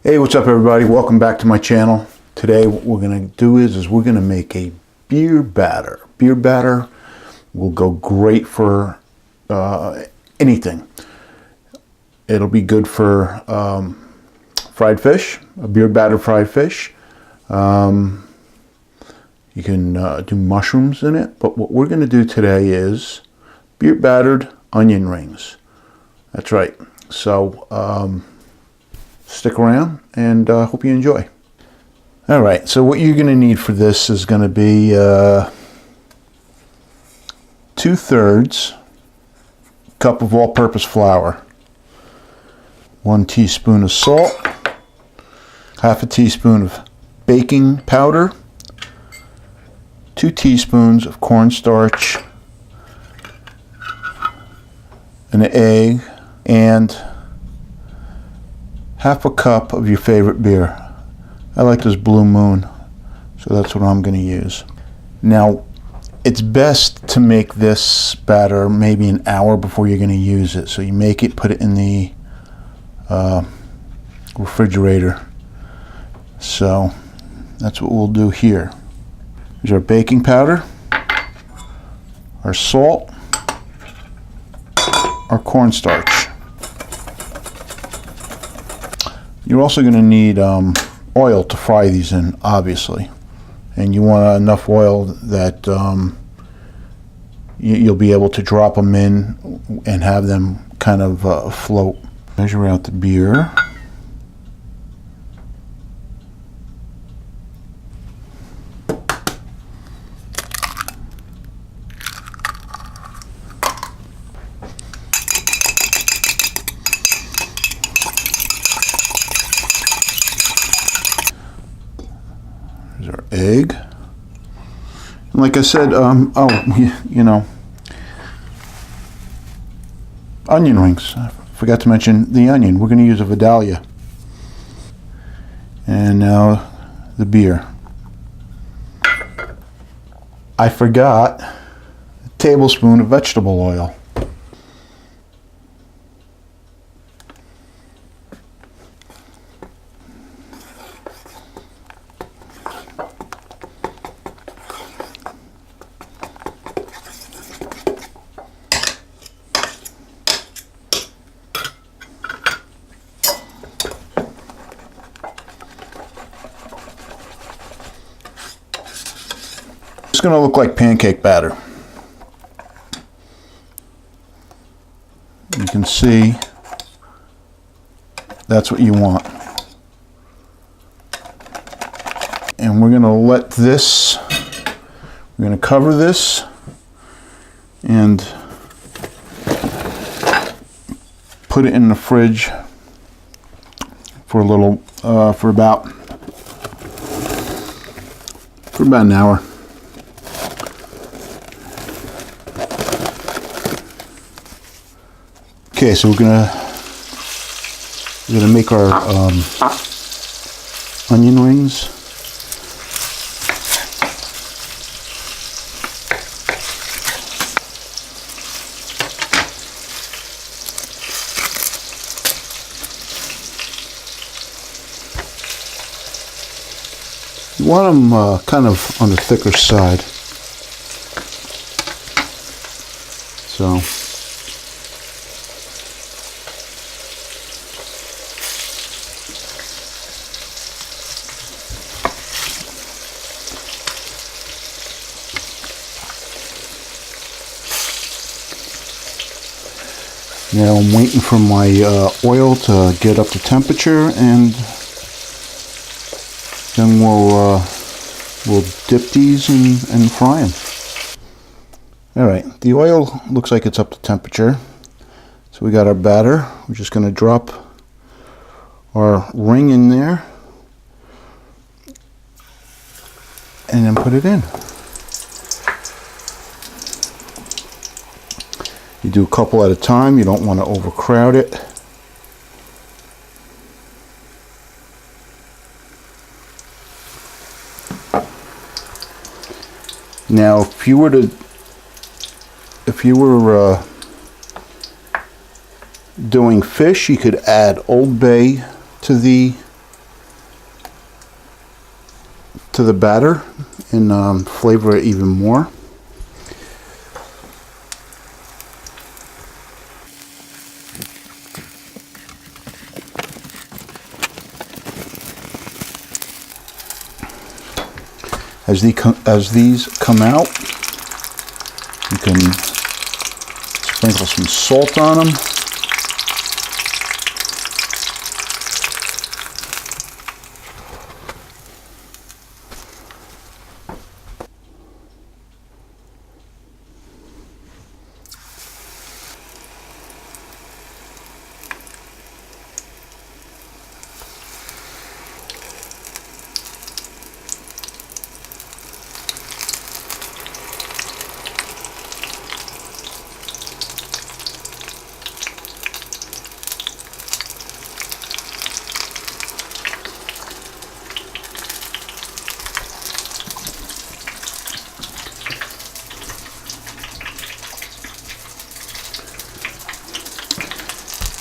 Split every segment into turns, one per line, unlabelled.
Hey, what's up everybody? Welcome back to my channel. Today what we're going to do is we're going to make a beer batter. Beer batter will go great for anything. It'll be good for fried fish, a beer batter fried fish. You can do mushrooms in it, but what we're going to do today is beer battered onion rings. That's right. So stick around and hope you enjoy. All right, so what you're going to need for this is going to be 2/3 cup of all-purpose flour, 1 teaspoon of salt, 1/2 teaspoon of baking powder, 2 teaspoons of cornstarch, an egg, and 1/2 cup of your favorite beer. I like this Blue Moon, so that's what I'm going to use. Now, it's best to make this batter maybe an hour before you're going to use it. So you make it, put it in the refrigerator. So that's what we'll do here. Here's our baking powder, our salt, our cornstarch. You're also going to need oil to fry these in, obviously, and you want enough oil that you'll be able to drop them in and have them kind of float. Measure out the beer. Our egg, and like I said, onion rings. I forgot to mention the onion. We're going to use a Vidalia. And now the beer. I forgot a tablespoon of vegetable oil. It's going to look like pancake batter. You can see that's what you want. And we're going to let this, we're going to cover this and put it in the fridge for a little, for about an hour. Okay, so we're gonna make our onion rings. You want them kind of on the thicker side. So. Now I'm waiting for my oil to get up to temperature, and then we'll dip these and fry them. All right, the oil looks like it's up to temperature. So we got our batter. We're just going to drop our ring in there and then put it in. You do a couple at a time. You don't want to overcrowd it. Now, if you were doing fish, you could add Old Bay to the to the batter and flavor it even more. As these come out, you can sprinkle some salt on them.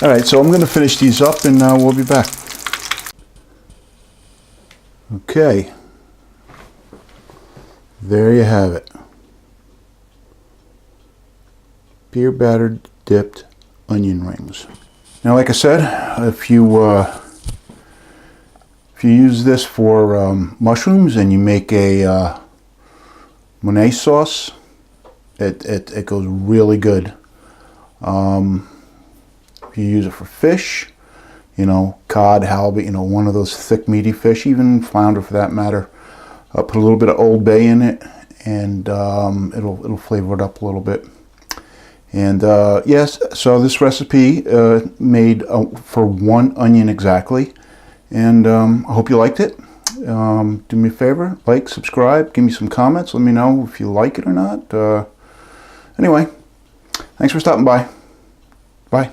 All right, so I'm going to finish these up and we'll be back. Okay, there you have it. Beer battered dipped onion rings. Now, like I said, if you use this for mushrooms and you make a mayonnaise sauce, it goes really good. If you use it for fish, you know, cod, halibut, you know, one of those thick meaty fish, even flounder for that matter, put a little bit of Old Bay in it, and it'll flavor it up a little bit. And yes, so this recipe made for 1 onion exactly, and I hope you liked it. Do me a favor, like, subscribe, give me some comments, let me know if you like it or not. Anyway, thanks for stopping by. Bye.